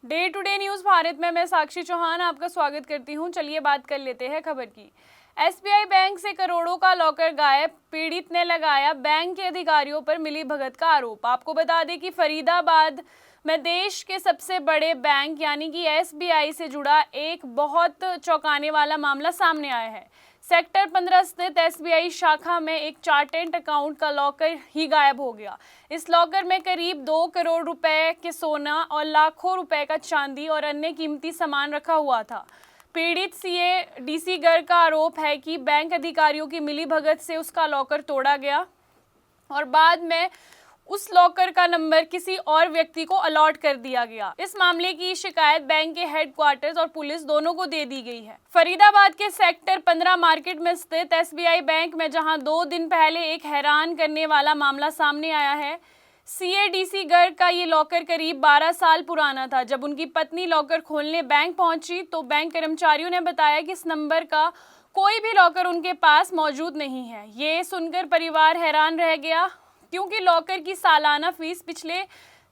Day to day news Bharat में मैं साक्षी चौहान आपका स्वागत करती हूं। चलिए बात कर लेते हैं खबर की। एसबीआई बैंक से करोड़ों का लॉकर गायब, पीड़ित ने लगाया बैंक के अधिकारियों पर मिलीभगत का आरोप। आपको बता दें कि फरीदाबाद में देश के सबसे बड़े बैंक यानी कि एसबीआई से जुड़ा एक बहुत चौंकाने वाला मामला सामने आया है। सेक्टर 15 स्थित एसबीआई शाखा में एक चार्टेंट अकाउंट का लॉकर ही गायब हो गया। इस लॉकर में करीब 2 करोड़ रुपए के सोना और लाखों रुपए का चांदी और अन्य कीमती सामान रखा हुआ था। पीड़ित सीए डीसी गर्ग का आरोप है कि बैंक अधिकारियों की मिलीभगत से उसका लॉकर तोड़ा गया और बाद में उस लॉकर का नंबर किसी और व्यक्ति को अलॉट कर दिया गया। इस मामले की शिकायत बैंक के हेडक्वार्टर्स और पुलिस दोनों को दे दी गई है। फरीदाबाद के सेक्टर 15 मार्केट में स्थित एसबीआई बैंक में जहां 2 दिन पहले एक हैरान करने वाला मामला सामने आया है। सीएडीसी गर्ग का ये लॉकर करीब 12 साल पुराना था। जब उनकी पत्नी लॉकर खोलने बैंक पहुंची तो बैंक कर्मचारियों ने बताया कि इस नंबर का कोई भी लॉकर उनके पास मौजूद नहीं है। ये सुनकर परिवार हैरान रह गया क्योंकि लॉकर की सालाना फीस पिछले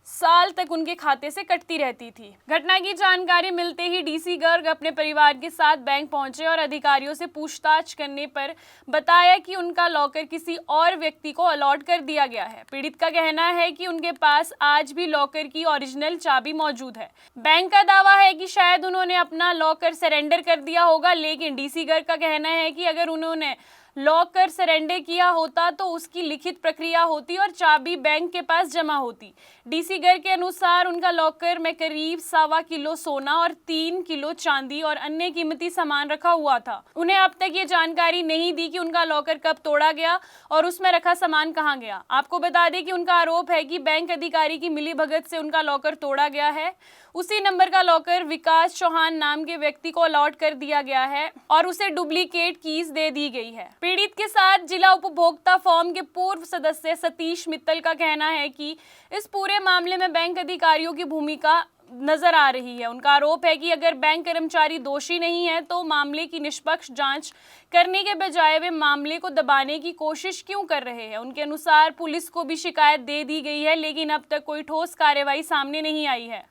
साल तक उनके खाते से कटती रहती थी। घटना की जानकारी मिलते ही डीसी गर्ग अपने परिवार के साथ बैंक पहुंचे और अधिकारियों से पूछताछ करने पर बताया कि उनका लॉकर किसी और व्यक्ति को अलॉट कर दिया गया है। पीड़ित का कहना है कि उनके पास आज भी लॉकर की ओरिजिनल चाबी मौजूद है। बैंक का दावा है कि शायद उन्होंने अपना लॉकर सरेंडर कर दिया होगा, लेकिन डीसी गर्ग का कहना है कि अगर उन्होंने लॉकर सरेंडर किया होता तो उसकी लिखित प्रक्रिया होती और चाबी बैंक के पास जमा होती। डीसी गर्ग के अनुसार उनका लॉकर में करीब 1.25 किलो सोना और 3 किलो चांदी और अन्य कीमती सामान रखा हुआ था। उन्हें अब तक ये जानकारी नहीं दी कि उनका लॉकर कब तोड़ा गया और उसमें रखा सामान कहाँ गया। आपको बता दें कि उनका आरोप है कि बैंक अधिकारी की मिलीभगत से उनका लॉकर तोड़ा गया है। उसी नंबर का लॉकर विकास चौहान नाम के व्यक्ति को अलॉट कर दिया गया है और उसे डुप्लीकेट कीज दे दी गई है। पीड़ित के साथ जिला उपभोक्ता फोरम के पूर्व सदस्य सतीश मित्तल का कहना है कि इस पूरे मामले में बैंक अधिकारियों की भूमिका नजर आ रही है। उनका आरोप है कि अगर बैंक कर्मचारी दोषी नहीं है तो मामले की निष्पक्ष जांच करने के बजाय वे मामले को दबाने की कोशिश क्यों कर रहे हैं। उनके अनुसार पुलिस को भी शिकायत दे दी गई है, लेकिन अब तक कोई ठोस कार्रवाई सामने नहीं आई है।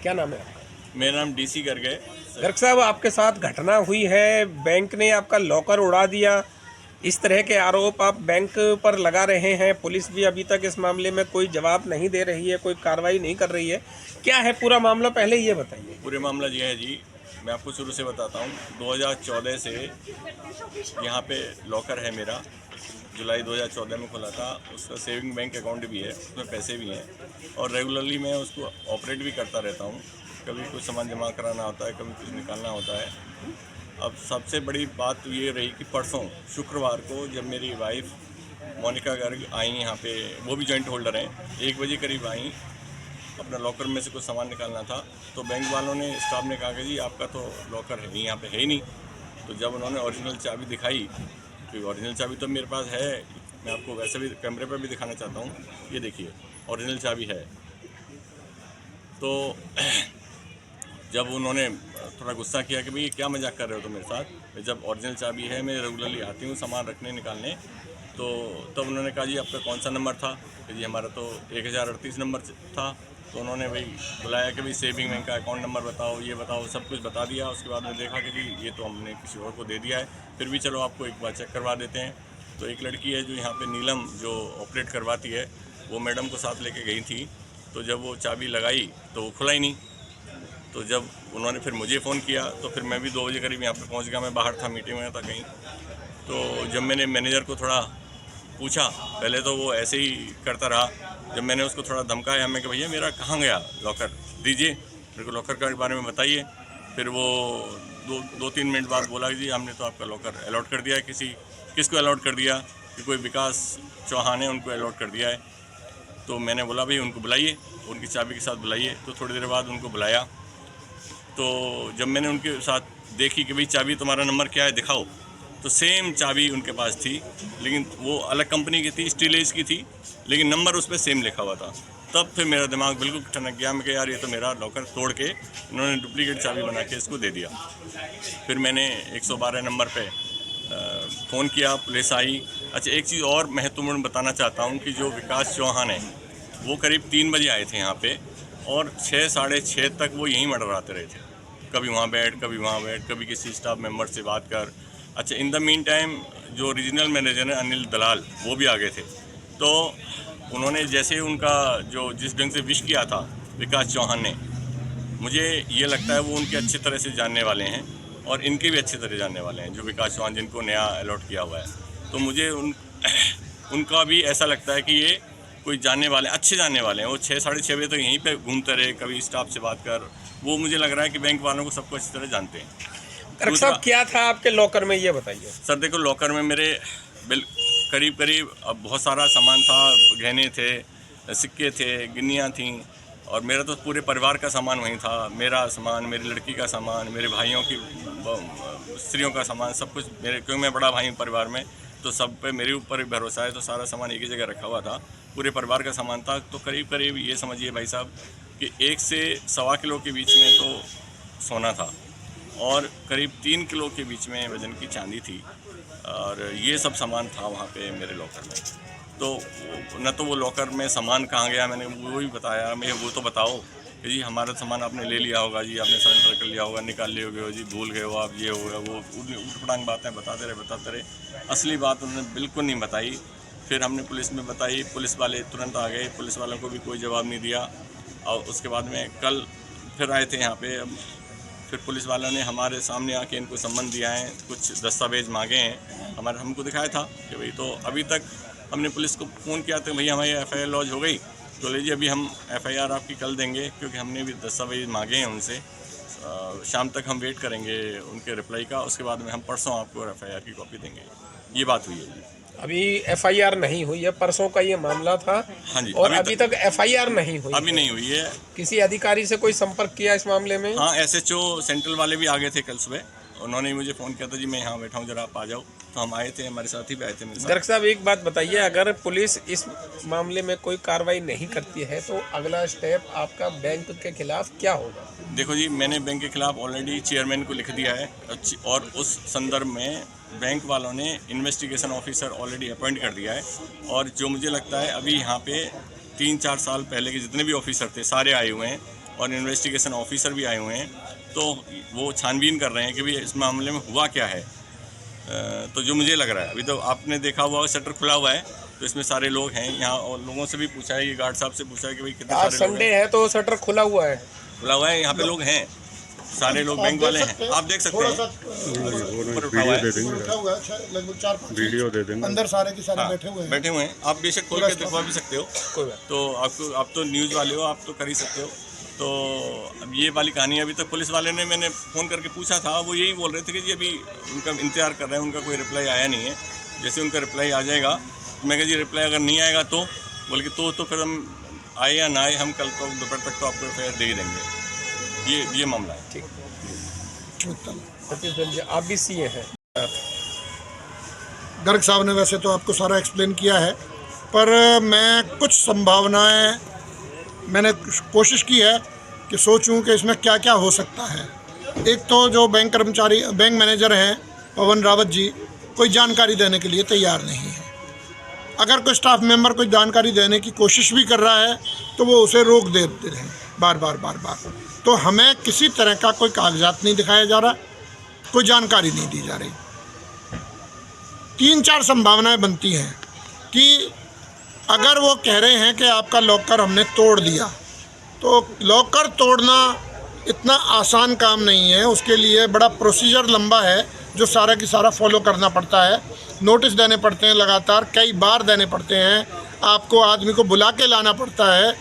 क्या नाम है आपका? मेरा नाम डीसी गर्ग है। गर्ग साहब, आपके साथ घटना हुई है, बैंक ने आपका लॉकर उड़ा दिया, इस तरह के आरोप आप बैंक पर लगा रहे हैं। पुलिस भी अभी तक इस मामले में कोई जवाब नहीं दे रही है, कोई कार्रवाई नहीं कर रही है। क्या है पूरा मामला, पहले ये बताइए। पूरे मामला ये है जी, मैं आपको शुरू से बताता हूँ। 2014 से यहाँ पे लॉकर है मेरा, जुलाई 2014 में खुला था। उसका सेविंग बैंक अकाउंट भी है, उसमें पैसे भी हैं और रेगुलरली मैं उसको ऑपरेट भी करता रहता हूँ। कभी कुछ सामान जमा कराना होता है, कभी कुछ निकालना होता है। अब सबसे बड़ी बात तो ये रही कि परसों शुक्रवार को जब मेरी वाइफ मोनिका गर्ग आई यहाँ पे, वो भी जॉइंट होल्डर हैं, 1 बजे करीब आई, अपना लॉकर में से कुछ सामान निकालना था। तो बैंक वालों ने, स्टाफ ने कहा कि जी आपका तो लॉकर है नहीं, यहाँ पे है ही नहीं। तो जब उन्होंने ओरिजिनल चाबी दिखाई, तो ओरिजिनल चाबी तो मेरे पास है, मैं आपको वैसे भी कैमरे पर भी दिखाना चाहता हूँ। ये देखिए ओरिजिनल चाबी है। तो जब उन्होंने थोड़ा गुस्सा किया कि भाई क्या मजाक कर रहे हो तुम मेरे साथ, जब ओरिजिनल चाबी है, मैं रेगुलरली आती हूँ सामान रखने निकालने। तो तब उन्होंने कहा जी आपका कौन सा नंबर था? कि जी हमारा तो 1038 नंबर था। तो उन्होंने भाई बुलाया कि भाई सेविंग बैंक का अकाउंट नंबर बताओ, ये बताओ, सब कुछ बता दिया। उसके बाद में देखा कि जी ये तो हमने किसी और को दे दिया है, फिर भी चलो आपको एक बार चेक करवा देते हैं। तो एक लड़की है जो यहाँ पे नीलम, जो ऑपरेट करवाती है, वो मैडम को साथ लेके गई थी। तो जब वो चाबी लगाई तो वो खुला ही नहीं। तो जब उन्होंने फिर मुझे फ़ोन किया तो फिर मैं भी 2 बजे करीब यहाँ पे पहुँच गया। मैं बाहर था, मीटिंग में था कहीं। तो जब मैंने मैनेजर को थोड़ा पूछा, पहले तो वो ऐसे ही करता रहा। जब मैंने उसको थोड़ा धमकाया मैं कि भैया मेरा कहाँ गया लॉकर, दीजिए मेरे को लॉकर के बारे में बताइए। फिर वो 2-3 मिनट बाद बोला कि जी हमने तो आपका लॉकर अलॉट कर दिया है। किसको अलॉट कर दिया? कि कोई विकास चौहान है, उनको अलॉट कर दिया है। तो मैंने बोला भाई उनको बुलाइए, उनकी चाबी के साथ बुलाइए। तो थोड़ी देर बाद उनको बुलाया। तो जब मैंने उनके साथ देखी कि भाई चाबी तुम्हारा नंबर क्या है दिखाओ, तो सेम चाबी उनके पास थी, लेकिन वो अलग कंपनी की थी, स्टील एज की थी, लेकिन नंबर उस पर सेम लिखा हुआ था। तब फिर मेरा दिमाग बिल्कुल ठनक गया। मैं कि यार ये तो मेरा लॉकर तोड़ के इन्होंने डुप्लीकेट चाबी बना के इसको दे दिया। फिर मैंने 112 नंबर पे फ़ोन किया, पुलिस आई। अच्छा, एक चीज़ और महत्वपूर्ण बताना चाहता हूँ कि जो विकास चौहान है वो करीब 3 बजे आए थे यहाँ पे। और 6 साढ़े 6 तक वो यहीं मंडराते रहे थे, कभी वहाँ बैठ, कभी वहाँ बैठ, कभी किसी स्टाफ मेंबर से बात कर। अच्छा, इन द मीन टाइम जो रीजनल मैनेजर है अनिल दलाल, वो भी आ गए थे। तो उन्होंने जैसे उनका जो जिस ढंग से विश किया था विकास चौहान ने, मुझे ये लगता है वो उनके अच्छी तरह से जानने वाले हैं और इनके भी अच्छी तरह जानने वाले हैं, जो विकास चौहान जिनको नया अलॉट किया हुआ है। तो मुझे उनका भी ऐसा लगता है कि ये कोई जानने वाले, अच्छे जानने वाले हैं। वो 6 साढ़े 6 बजे तक यहीं पे घूमते रहे, कभी स्टाफ से बात कर। वो मुझे लग रहा है कि बैंक वालों को सबको अच्छी तरह जानते हैं। डॉक्टर साहब, क्या था आपके लॉकर में, ये बताइए। सर देखो, लॉकर में मेरे करीब अब बहुत सारा सामान था, गहने थे, सिक्के थे, गिन्नियाँ थीं, और मेरा तो पूरे परिवार का सामान वहीं था। मेरा सामान, मेरी लड़की का सामान, मेरे भाइयों की स्त्रियों का सामान, सब कुछ मेरे, क्योंकि मैं बड़ा भाई हूँ परिवार में, तो सब पे मेरे ऊपर भी भरोसा है। तो सारा सामान एक ही जगह रखा हुआ था, पूरे परिवार का सामान था। तो करीब ये समझिए भाई साहब कि 1 से सवा किलो के बीच में तो सोना था और करीब 3 किलो के बीच में वज़न की चांदी थी, और ये सब सामान था वहाँ पे मेरे लॉकर में। तो न तो वो लॉकर में सामान कहाँ गया, मैंने वो भी बताया। मैं वो तो बताओ कि जी हमारा सामान आपने ले लिया होगा, जी आपने सरेंडर कर लिया होगा, निकाल लिए होगे, जी भूल गए हो आप, ये हो गया वो, उठपटांग बातें बताते रहे। असली बात उन्होंने बिल्कुल नहीं बताई। फिर हमने पुलिस में बताई, पुलिस वाले तुरंत आ गए, पुलिस वालों को भी कोई जवाब नहीं दिया। और उसके बाद में कल फिर आए थे यहाँ पे। फिर पुलिस वालों ने हमारे सामने आके इनको सम्मन दिया है, कुछ दस्तावेज मांगे हैं, हमको दिखाया था कि भाई, तो अभी तक हमने पुलिस को फ़ोन किया तो भैया हमारी FIR लॉन्च हो गई, तो लीजिए अभी हम FIR आपकी कल देंगे, क्योंकि हमने भी दस्तावेज मांगे हैं उनसे। शाम तक हम वेट करेंगे उनके रिप्लाई का, उसके बाद में हम परसों आपको FIR की कॉपी देंगे। ये बात हुई है। अभी FIR नहीं हुई है, परसों का ये मामला था। हाँ जी, और अभी तक FIR नहीं हुई, अभी नहीं हुई है। किसी अधिकारी से कोई संपर्क किया इस मामले में? हाँ, SHO सेंट्रल वाले भी आ गए थे कल सुबह, उन्होंने मुझे फ़ोन किया था, जी मैं यहाँ बैठा हूँ, जरा आप आ जाओ। तो हम आए थे, हमारे साथ ही भी आए थे मेरे साथ। दर्शक साहब, एक बात बताइए, अगर पुलिस इस मामले में कोई कार्रवाई नहीं करती है तो अगला स्टेप आपका बैंक के खिलाफ क्या होगा? देखो जी, मैंने बैंक के खिलाफ ऑलरेडी चेयरमैन को लिख दिया है, और उस संदर्भ में बैंक वालों ने इन्वेस्टिगेशन ऑफिसर ऑलरेडी अपॉइंट कर दिया है। और जो मुझे लगता है अभी यहाँ पे 3-4 साल पहले के जितने भी ऑफिसर थे सारे आए हुए हैं, और इन्वेस्टिगेशन ऑफिसर भी आए हुए हैं। तो वो छानबीन कर रहे हैं कि भाई इस मामले में हुआ क्या है। तो जो मुझे लग रहा है, अभी तो आपने देखा हुआ शटर खुला हुआ है, तो इसमें सारे लोग हैं यहाँ, और लोगों से भी पूछा है, ये गार्ड साहब से पूछा है कि भाई कितने आज सारे संडे है तो शटर खुला हुआ है, यहाँ पे लोग हैं, सारे लोग बैंक वाले हैं, आप देख सकते हैं। ऊपर उठा हुआ है, लगभग 4-5 वीडियो दे देंगे, अंदर सारे के सारे बैठे हुए हैं। आप बेशक खोल के दिखवा भी सकते हो। तो आपको, आप तो न्यूज़ वाले हो, आप तो कर ही सकते हो। तो अब ये वाली कहानी, अभी तक पुलिस वाले ने, मैंने फ़ोन करके पूछा था, वो यही बोल रहे थे कि जी अभी उनका इंतज़ार कर रहे हैं, उनका कोई रिप्लाई आया नहीं है। जैसे उनका रिप्लाई आ जाएगा, मैं कहा जी रिप्लाई अगर नहीं आएगा तो बोल के तो फिर हम आए या ना आए, हम कल तो दोपहर तक तो आपको FIR दे ही देंगे। ये मामला है। ठीक, आप भी CA हैं। गर्ग साहब ने वैसे तो आपको सारा एक्सप्लेन किया है, पर मैं कुछ संभावनाएं मैंने कोशिश की है कि सोचूं कि इसमें क्या क्या हो सकता है। एक तो जो बैंक कर्मचारी, बैंक मैनेजर हैं पवन रावत जी, कोई जानकारी देने के लिए तैयार नहीं है। अगर कोई स्टाफ मेंबर कोई जानकारी देने की कोशिश भी कर रहा है तो वो उसे रोक देते हैं बार बार। तो हमें किसी तरह का कोई कागजात नहीं दिखाया जा रहा, कोई जानकारी नहीं दी जा रही। 3-4 संभावनाएं बनती हैं कि अगर वो कह रहे हैं कि आपका लॉकर हमने तोड़ दिया, तो लॉकर तोड़ना इतना आसान काम नहीं है, उसके लिए बड़ा प्रोसीजर लंबा है जो सारा की सारा फॉलो करना पड़ता है। नोटिस देने पड़ते हैं, लगातार कई बार देने पड़ते हैं, आपको आदमी को बुला के लाना पड़ता है,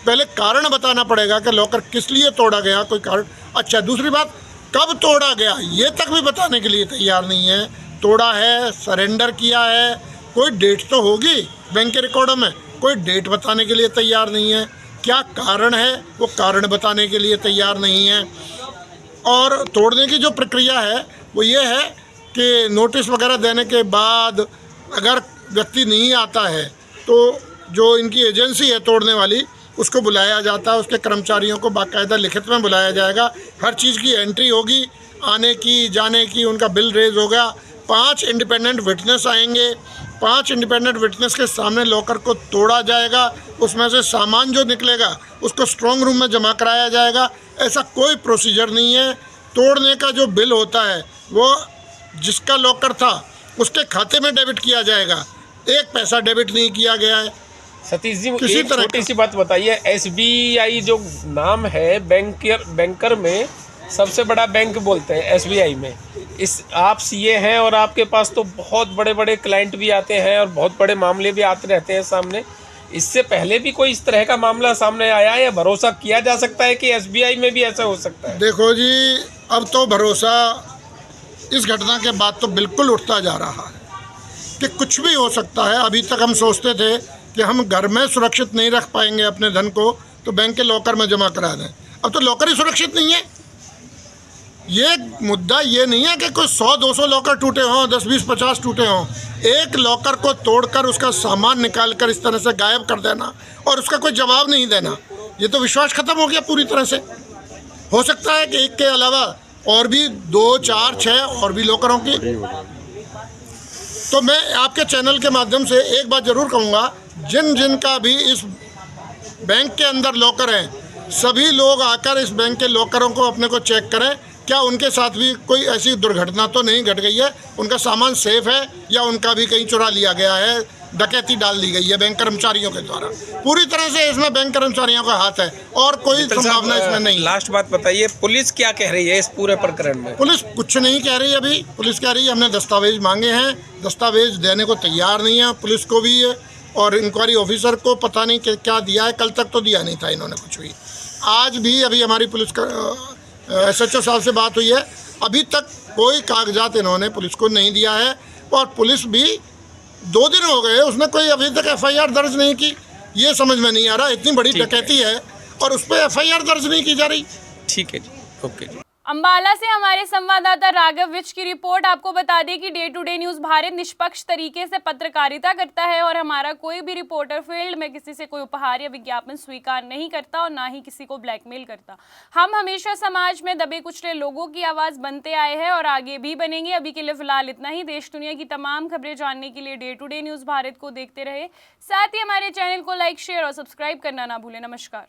पहले कारण बताना पड़ेगा कि लॉकर किस लिए तोड़ा गया, कोई कारण। अच्छा, दूसरी बात, कब तोड़ा गया ये तक भी बताने के लिए तैयार नहीं है। तोड़ा है, सरेंडर किया है, कोई डेट तो होगी बैंक के रिकॉर्डों में, कोई डेट बताने के लिए तैयार नहीं है। क्या कारण है, वो कारण बताने के लिए तैयार नहीं है। और तोड़ने की जो प्रक्रिया है वो ये है कि नोटिस वगैरह देने के बाद अगर व्यक्ति नहीं आता है तो जो इनकी एजेंसी है तोड़ने वाली, उसको बुलाया जाता है, उसके कर्मचारियों को बाकायदा लिखित में बुलाया जाएगा, हर चीज़ की एंट्री होगी, आने की जाने की, उनका बिल रेज होगा। 5 इंडिपेंडेंट विटनेस आएंगे, 5 इंडिपेंडेंट विटनेस के सामने लॉकर को तोड़ा जाएगा, उसमें से सामान जो निकलेगा उसको स्ट्रॉन्ग रूम में जमा कराया जाएगा। ऐसा कोई प्रोसीजर नहीं है। तोड़ने का जो बिल होता है वो जिसका लॉकर था उसके खाते में डेबिट किया जाएगा, एक पैसा डेबिट नहीं किया गया है। सतीश जी किसी एक तरह छोटी का- सी बात बताइए, SBI जो नाम है बैंकर में सबसे बड़ा बैंक बोलते हैं SBI में। इस आप CA हैं और आपके पास तो बहुत बड़े बड़े क्लाइंट भी आते हैं और बहुत बड़े मामले भी आते रहते हैं सामने। इससे पहले भी कोई इस तरह का मामला सामने आया है या भरोसा किया जा सकता है कि SBI में भी ऐसा हो सकता है? देखो जी, अब तो भरोसा इस घटना के बाद तो बिल्कुल उठता जा रहा है कि कुछ भी हो सकता है। अभी तक हम सोचते थे कि हम घर में सुरक्षित नहीं रख पाएंगे अपने धन को तो बैंक के लॉकर में जमा करा दें। अब तो लॉकर ही सुरक्षित नहीं है। ये मुद्दा ये नहीं है कि कोई 100-200 लॉकर टूटे हों, 10-20-50 टूटे हों। एक लॉकर को तोड़कर उसका सामान निकालकर इस तरह से गायब कर देना और उसका कोई जवाब नहीं देना, ये तो विश्वास खत्म हो गया पूरी तरह से। हो सकता है कि एक के अलावा और भी 2, 4, 6 और भी लॉकरों की। तो मैं आपके चैनल के माध्यम से एक बात ज़रूर कहूँगा, जिन का भी इस बैंक के अंदर लॉकर हैं, सभी लोग आकर इस बैंक के लॉकरों को अपने को चेक करें, क्या उनके साथ भी कोई ऐसी दुर्घटना तो नहीं घट गई है, उनका सामान सेफ है या उनका भी कहीं चुरा लिया गया है, डकैती डाल दी गई है बैंक कर्मचारियों के द्वारा। पूरी तरह से इसमें बैंक कर्मचारियों का हाथ है और कोई संभावना इसमें नहीं है। लास्ट बात बताइए, पुलिस क्या कह रही है इस पूरे प्रकरण में? पुलिस कुछ नहीं कह रही अभी। पुलिस कह रही है हमने दस्तावेज मांगे हैं, दस्तावेज देने को तैयार नहीं है। पुलिस को भी और इंक्वायरी ऑफिसर को पता नहीं क्या दिया है, कल तक तो दिया नहीं था इन्होंने कुछ भी। आज भी अभी हमारी पुलिस का SHO साहब से बात हुई है, अभी तक कोई कागजात इन्होंने पुलिस को नहीं दिया है और पुलिस भी 2 दिन हो गए उसने कोई अभी तक FIR दर्ज नहीं की। ये समझ में नहीं आ रहा, इतनी बड़ी डकैती है और उस पर FIR दर्ज नहीं की जा रही। ठीक है जी, ओके जी। अंबाला से हमारे संवाददाता राघव विज की रिपोर्ट। आपको बता दें कि day to day news Bharat निष्पक्ष तरीके से पत्रकारिता करता है और हमारा कोई भी रिपोर्टर फील्ड में किसी से कोई उपहार या विज्ञापन स्वीकार नहीं करता और ना ही किसी को ब्लैकमेल करता। हम हमेशा समाज में दबे कुचले लोगों की आवाज़ बनते आए हैं और आगे भी बनेंगे। अभी के लिए फिलहाल इतना ही। देश दुनिया की तमाम खबरें जानने के लिए day to day news Bharat को देखते रहे। साथ ही हमारे चैनल को लाइक, शेयर और सब्सक्राइब करना ना भूलें। नमस्कार।